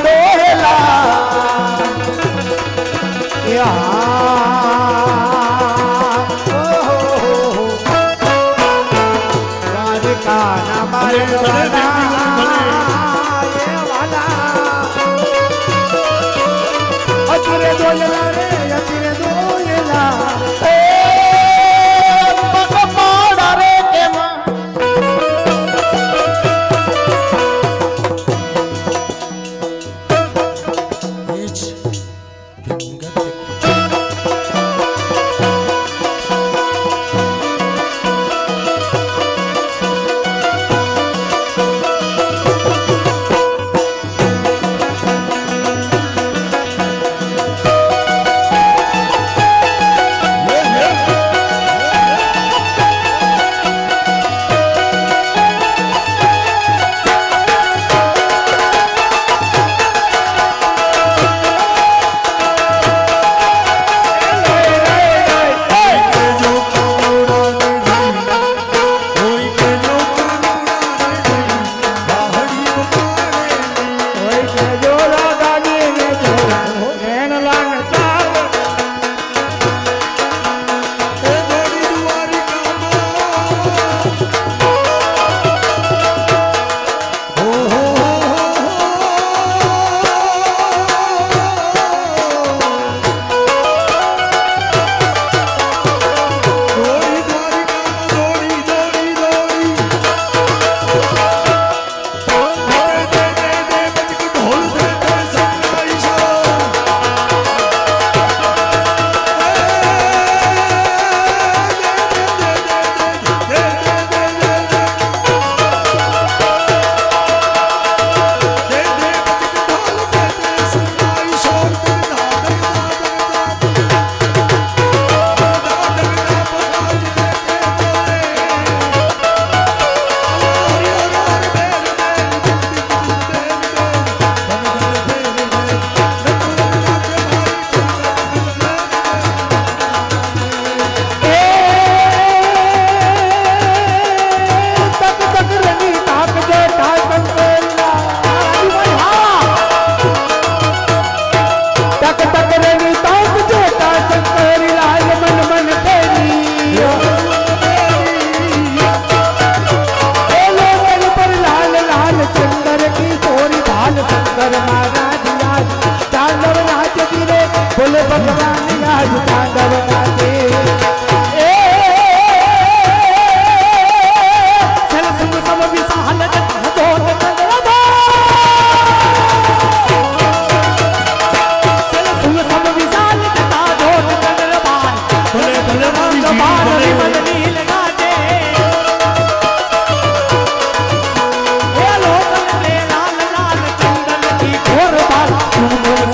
દ્વારિકા ના માર્ગ અચરે દોલના રે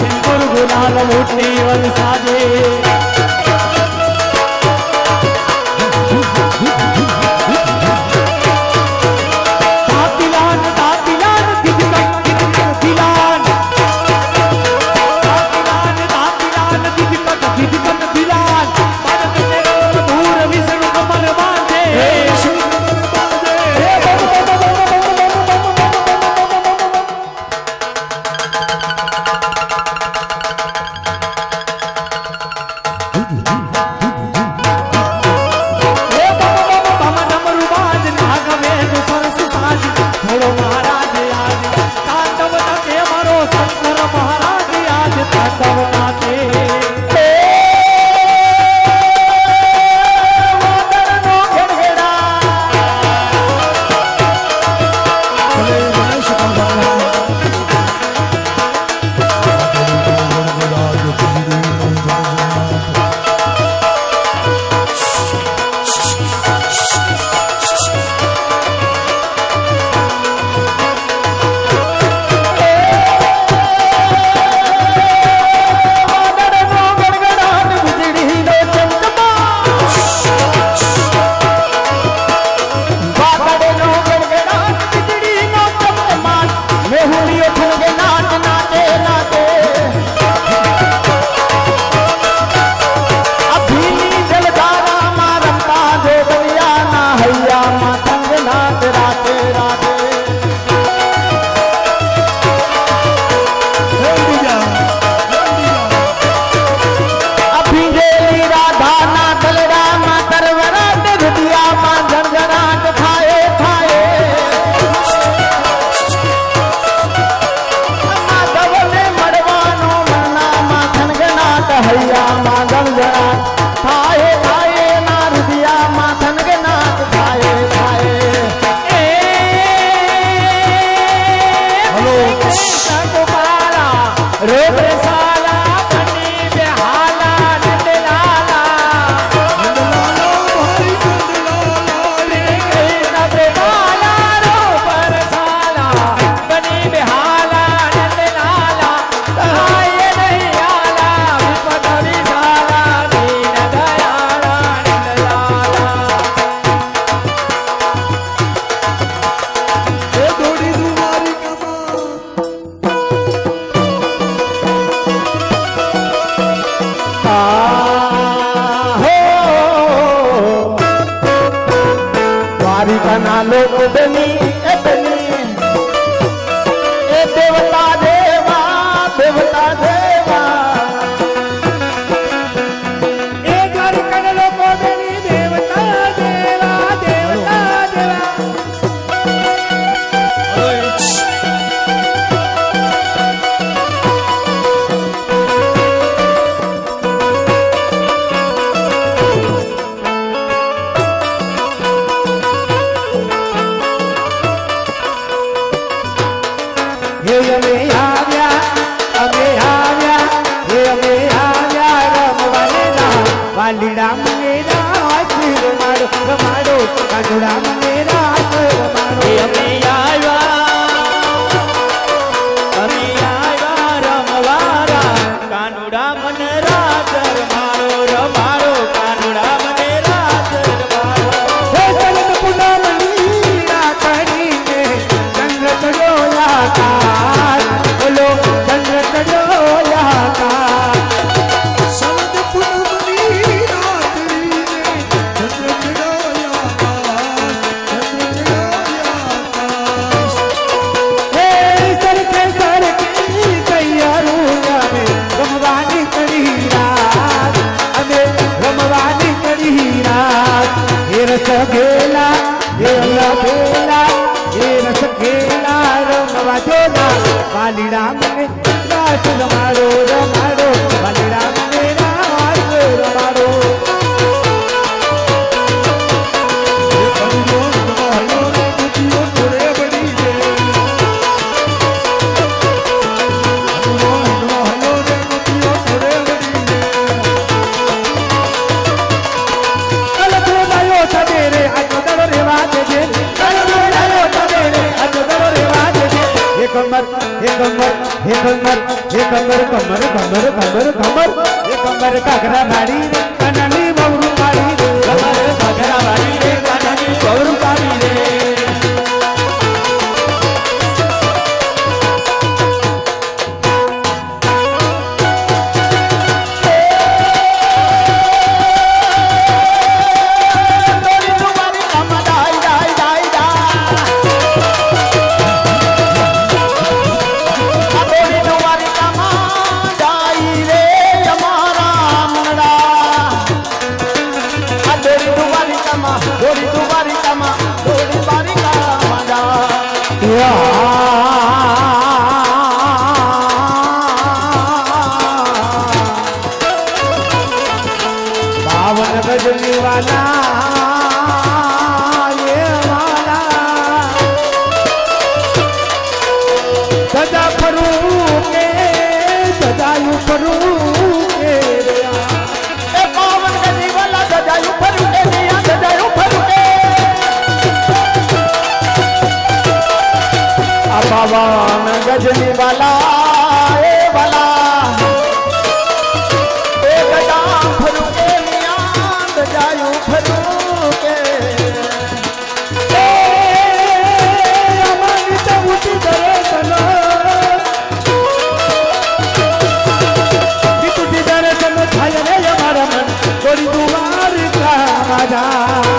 સિંદૂર ગુલાલ મોટી વનસાજે દાતિલાન દાતિલાન દિદકન દિદકન દિલાન દાતિલાન દાતિલાન દિદકન દિદકન દિલાન ભારત ને ભૂર વિષ્ણુ કમર બાંધે વાલીડા મને રાત રમાડો રમાડો કાજોડા મને રાત રમાડો અમે આવ્યા રમવારા કાનુડા મન રાત રમાડો રમાડો કાનુડા મને રાત રમાડો હે જગત પૂનમની રાતડીને ચંદ્ર ચડ્યો આકાશ બોલો ચંદ્ર ચડ્યો આકાશ શરદ પૂનમની રાત્રિને ચંદ્ર ચડ્યો આકાશ, ચંદ્ર ચડ્યો આકાશ. હે સરખે સરખી તૈયારું અમે રમવાની કરી રાત અમે રમવાની કરી રાત હે રસ ગેલા હે અલ્લા હે રસ ગેલા રમવા દેના વાલીડા મને રાત રમાડો રમાડો વાલીડા મને રાત રમાડો એ કરુણો નવાયો રે બુદ્ધિઓ થોડે બળી છે. કરુણો નવાયો રે બુદ્ધિઓ થોડે બળી છે. કલકો લાયો સવેરે આજો દડો રેવા દેજે કલકો લાયો સવેરે આજો દડો રેવા દેજે હે કમર હે કમર હે કમર ઘાઘરા વાળી રે કાનાની બહુ પાડી રે કમર ઘાઘરા વાળી રે કાનાની ગૌરું કાઢી રે બાવન ગજની વાલા એ વાલા સદા ફરું કે સદાયું ફરું કે એ પાવન ગજી વાલા સજાયું ફરું કે દિયા સજાયું ફરું કે આ પાવન ગજની વાલા એ વાલા એ ગજા ફરું કે દિયા સજાયું ફરું કે એ અમારી તો ઉઠી કરે તનો દીકુટી કરે તનો થાય રે અમારા મન થોડી દુવાર કા રાજા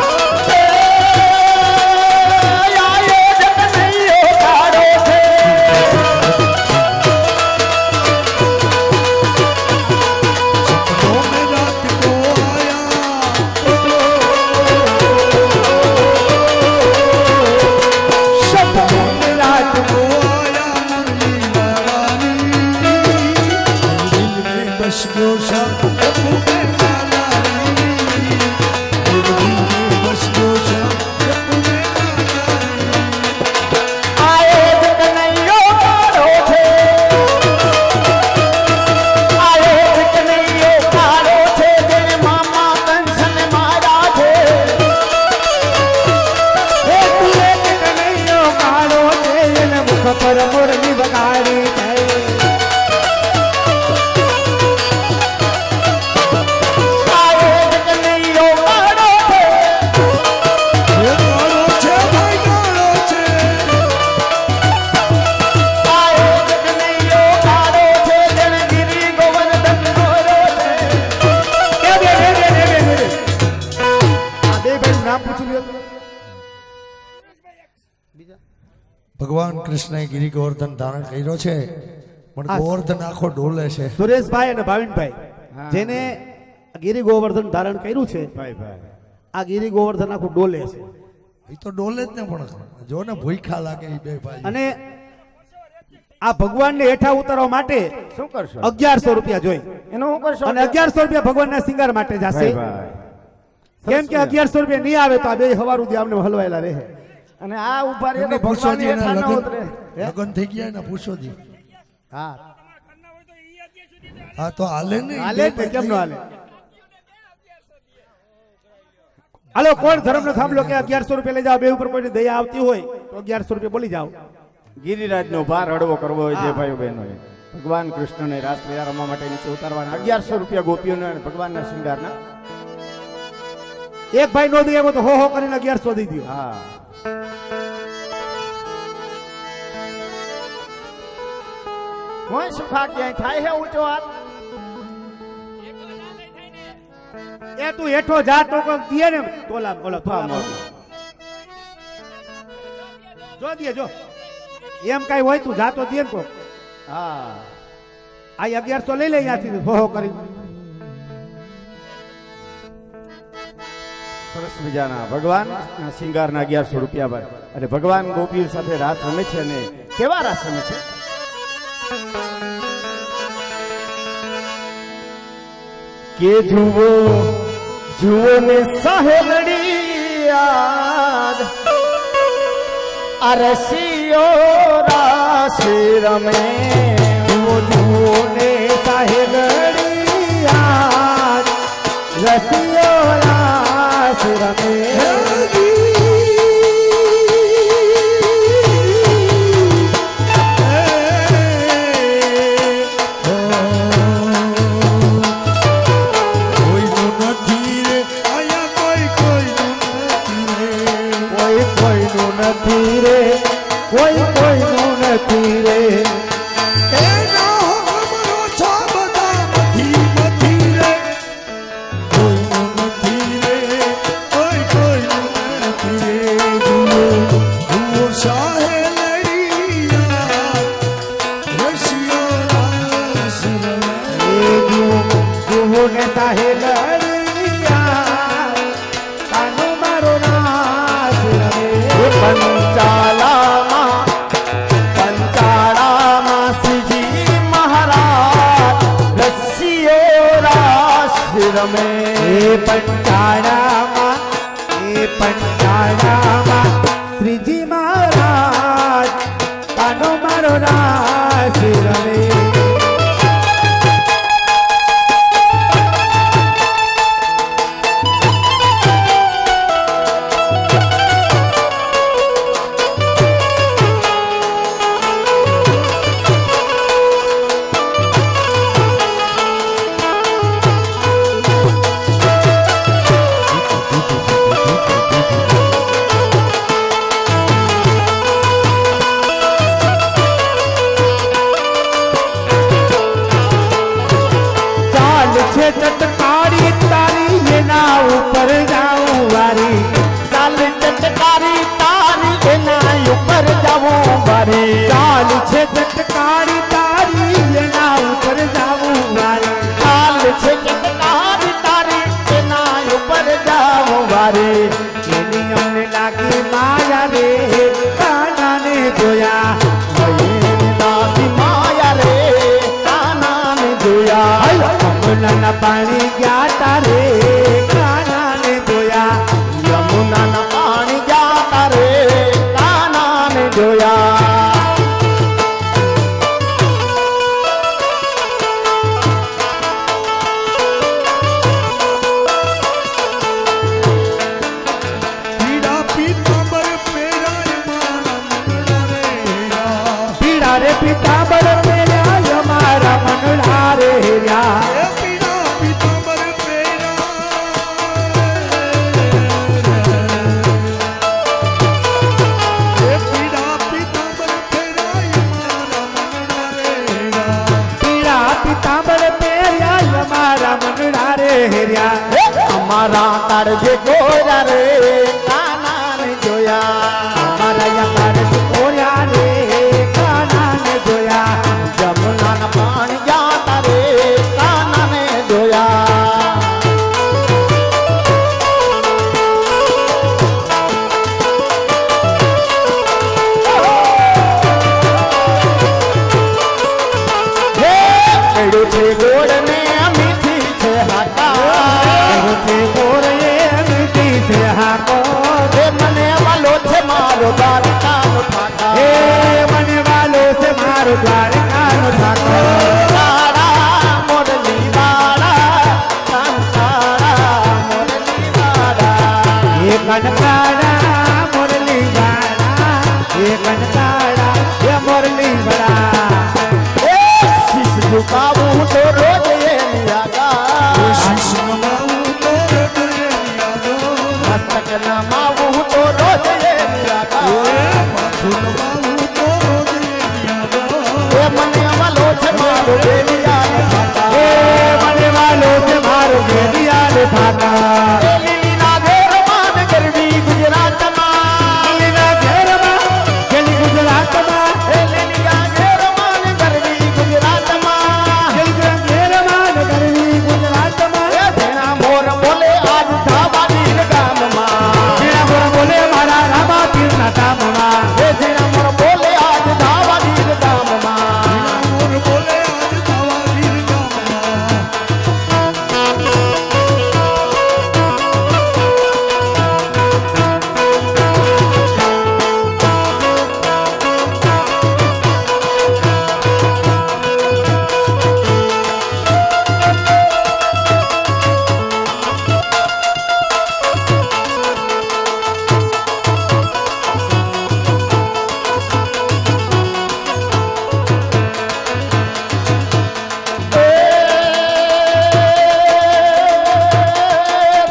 बस गयो सब बस गयो सब પર મોરની વગાડી થાય ભગવાન કૃષ્ણએ ગિરી ગોવર્ધન ધારણ કર્યો છે પણ ગોવર્ધન આખો ડોલે છે સુરેશભાઈ અને ભાવિનભાઈ જેને ગિરી ગોવર્ધન ધારણ કર્યું છે આ ગિરી ગોવર્ધન આખું ડોલે છે એ તો ડોલે જ ને પણ જો ને ભૂખા લાગે એ બે ભાઈ અને આ ભગવાનને હેઠા ઉતારવા માટે શું કરશો 1100 રૂપિયા જોઈ એનું શું કરશો અને 1100 રૂપિયા ભગવાનના શિંગાર માટે જશે કેમ કે 1100 રૂપિયા નહીં આવે તો આ બે હવાર સુધી આમને હલવાયેલા રહે અને આ ઉભા રહે તો એમને પૂછો ભગવાન જી એના હેઠા ન લગન ઉતરે લગન થઈ ગયા ને પૂછો જી હા હા તો હાલે ને હાલે જ ને, કેમ નો હાલે હાલો કોણ ધર્મનો થાંભલો કે 1100 રૂપિયા લઈ જાઓ બે ઉપર કોઈને દયા આવતી હોય તો 1100 રૂપિયા બોલી જાઓ ગિરિરાજનો ભાર હળવો કરવો હોય છે ભાઈઓ બહેનોએ ભગવાન કૃષ્ણને રાસલીલા રમવા માટે નીચે ઉતારવાના 1100 રૂપિયા ગોપીઓને અને ભગવાનના શૃંગારના એક ભાઈ નો દે એવો તો હો કરીને 1100 દઈ દો હા કોઈ સુખા ક્યાંય થાય છે ઊંચો હાથ એ તું હેઠો જા તો કોઈ દે ને તોલા બોલો તોલા જો દે જો એમ કઈ હોય તું જાતો દે ને કો હા આ 1100 લઈ લે અહીંયાથી હો કરી સરસ મજાના ભગવાન શિંગારના 1100 રૂપિયા પર અને ભગવાન ગોપીઓ સાથે રાસ રમે છે અને કેવા રાસ રમે છે કે જુઓ જુઓ ને સાહેબડી યાદ અરસિયો રાસ રમે જુઓ ને સાહેબડી યાદ રસિયો રાસ રમે ને સાહેલ કાનો મારો નાથ રમે પંચાળામાં શ્રીજી મહારાજ રસિયો રાસ રમે પંચાળામાં શ્રીજી મહારાજ કાનો મારો નાથ રમે ચટકારી તારી એના ઉપર જાઉં વારી ચાલ ચટકારી તારી એના ઉપર જાવું વારી ચાલ છે ચટકારી તારી એના ઉપર જાઉં વારી ચાલ છે ચટકારી તારી એના ઉપર જાવું વારી એની અમને લાગી માયા રે કાનાને જોયા લાગી માયા રે કાનાને જોયા યમુનાના પાણી ગયા તારે કાનાને જોયા યમુનાના પાણી ગયા તારે કાનાને જોયા પીડા પીતાંબર પેરાય મારા મંગળા રે પીડા રે પીતાંબર પેર્યા અમારા મંગળા રે હેર્યા એ પીડા પીતાંબર પેરાય એ પીડા પીતાંબર પેરાય મારા મંગળા રે પીળા પીતાંબર પહેર્યા અમારા મંગળા રે હેર્યા અમારા કાળજે ગોરા રે કાનાને જોયા અમારા યમાર કોર્યા રે કાનાને જોયા યમુનાના પાણી ગયા તારે કાનાને જોયા હે ખેડૂત છે ગોળ ને મીઠી છે હાટા છે કોરયે મીઠી છે હાકો હે મને વાલો છે મારો દ્વારકાનો ઠાઠા હે મને વાલો છે મારો દ્વારકાનો ઠાકો તારા મોરલી વાળા સંતારા મોરલી વાળા એ કનકાળા મુરલી વાળા એ કનકાળા એ મુરલી વાળા એ શીશ ઝુકાવું તો રોજ એની આગા શીશ નમાવું તો હૃદયની યાદો મસ્તક નમાવું તો રોજ એની આગા માથું નમાવું તો હૃદયની યાદો એ મને વાલો છે મારો બેલિયાનો ઠાઠા એ મને વાલો છે મારો બેડિયાનો ઠાકા એ લીલીના ઘેરમાં ગરબી ગુજરાતમાં લીલા ઘેરમાં ગલી ગુજરાતમાં એ લીલીના ઘેરમાં ગરબી ગુજરાતમાં ગલી ઘેરમાં ગરવી ગુજરાતમાં એ ભેણા મોર બોલે આજ ધાબાની ગામમાં જીણા મોર બોલે મારા રામા પીરના ધામમાં એ ભેણા મોર બોલે આજ ધાબાની ગામમાં મોર બોલે આજ તાવા વીર ગામમાં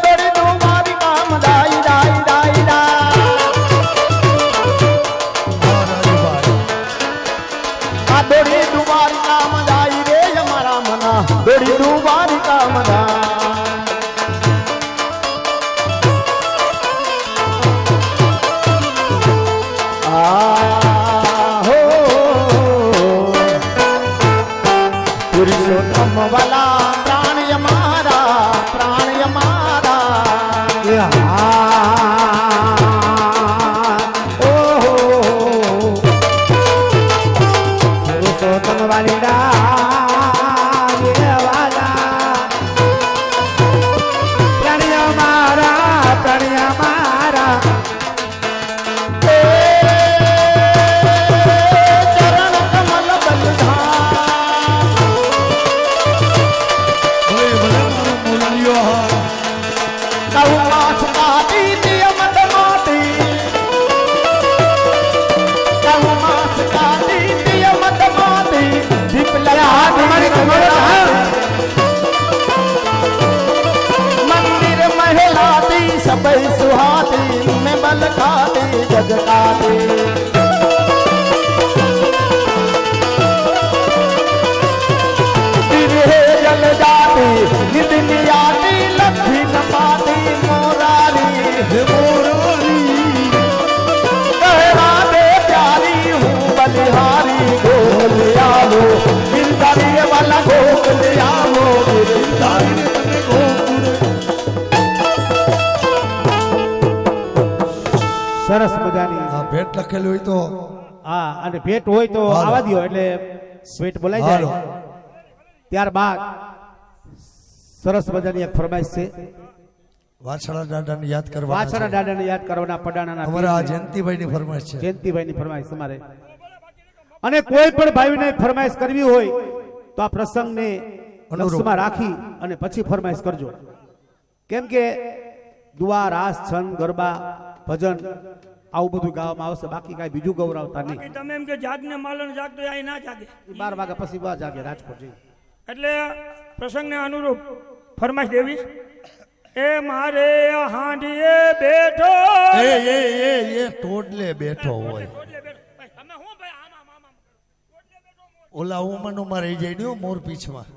દોડી તું મારી કામ દાઈ દાઈ દાઈ દા રાજભાઈ આ દોડી તું મારી કામ દાઈ રે અમારા મના દોડી તું મારી કામ દા હો પુરુષોત્તમ વાલા પ્રાણ અમારા बई सुहाती में बल खाती गज खाती दिव्य जल जाती नितनी आती लक्ष्मी न पाती मोरारी कहरा दे प्यारी हूँ बलिहारी गोलिया लो गिरधारी वाला गोलिया लो गिरधारी સરસ મજાની આ ભેટ લખેલું હોય તો હા અને ભેટ હોય તો હાલો. આવા દ્યો એટલે ભેટ બોલાઈ જાય હાલો. ત્યારબાદ સરસ મજાની એક ફરમાઈશ છે વાછડા દાદાને યાદ કરવા વાછરા દાદાને યાદ કરવાના પડાણાના અમારા આ પીરને. જયંતિભાઈની ફરમાઈશ છે જયંતિભાઈની ફરમાઈશ તમારે અને કોઈ પણ ભાઈને ફરમાઈશ કરવી હોય તો આ પ્રસંગને અનુરૂપ. લક્ષમાં રાખી અને પછી ફરમાઈશ કરજો કેમ કે દુઆ રાસ છંદ ગરબા ભજન આવું બધું ગાવામાં આવશે બાકી કાંઈ બીજું ગૌરવતા નહીં બાકી તમે એમ કે જાગને માલણ જાગતો હોય, અહીં ના જાગે 12 વાગ્યા પછી બહાર જાગે રાજકોટ જઈ એટલે પ્રસંગને અનુરૂપ ફરમાઈશ દેવીશ એ મારે હાંડીએ બેઠો એ એ એ એ ટોડલે બેઠો હોય ઓલા ઉમનુમાં રહી જાય ને મોર પીછમાં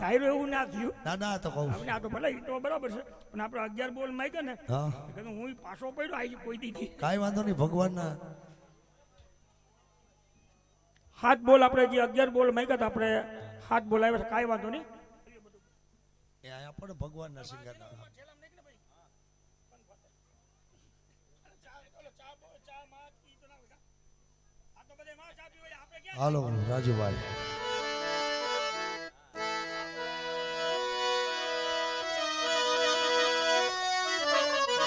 ધાર્યું એવું ના થયું ના ના તો કહું આપણે આ તો ભલે ઈ તો બરાબર છે પણ આપણે 11 બોલ માં ને હા કીધું હું પાછો પડ્યો આઈ કોઈ દીધી કાંઈ વાંધો નહીં ભગવાનના 7 બોલ આપણે જે 11 બોલ માંગ્યા હતા આપણે 7 બોલ આવ્યા છે કાંઈ વાંધો નહીં એ આયા પણ ભગવાનના સિંગારના હાલો રાજુભાઈ